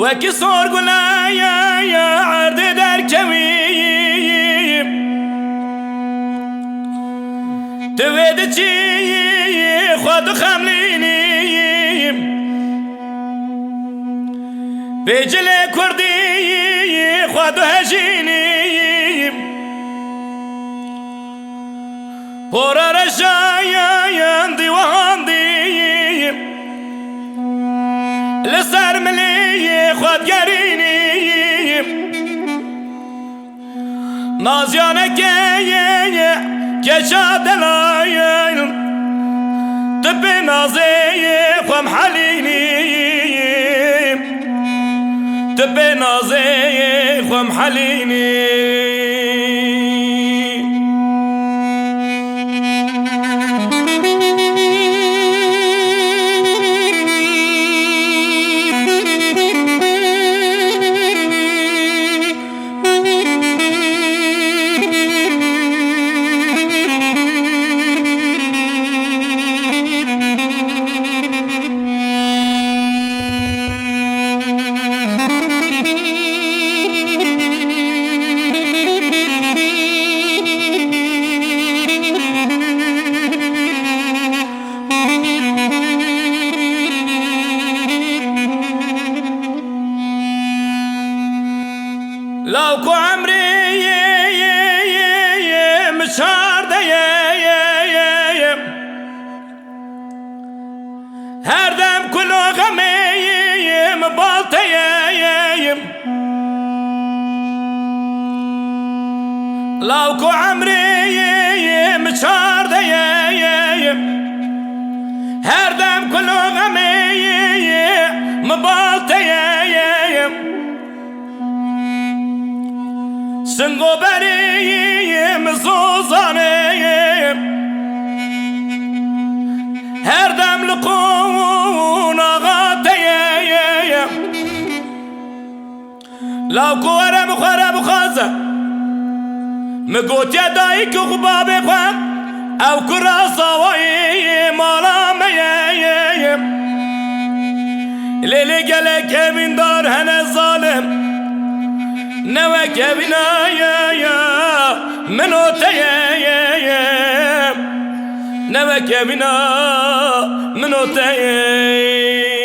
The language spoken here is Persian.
وەکی سۆرگولایە عەردە دەرکەویم دوێ دەچی خوا دوخەملینیم بێجلێ کوردی خوا دوهەژینیم پۆرە ڕەشایەن دیوەهاندیم لەسەر ملی خودگەرینیم نازیانەکەیە کێشا دەلایەن دبێ نازەیە خۆم حەلینیم دبێ نازەیە خۆم حەلینیم لاوکو عمری مشاردەیە هەردەم کولۆ غەمێیم باڵتەیەیم لاوکو عمری مشاردەیە هەردەم کولۆ غەمێیم باڵتەیەیم سنگو بریم زوزانیم هر دم لقون آغاتیم لاوکو ورم خورم خوازه مگوت یدایی که خوبا بخوام او کراساوی مالامیم لیلی گله کمین دار هنه ظالم نوك بنايا منو تيم نوك بنا منو تيم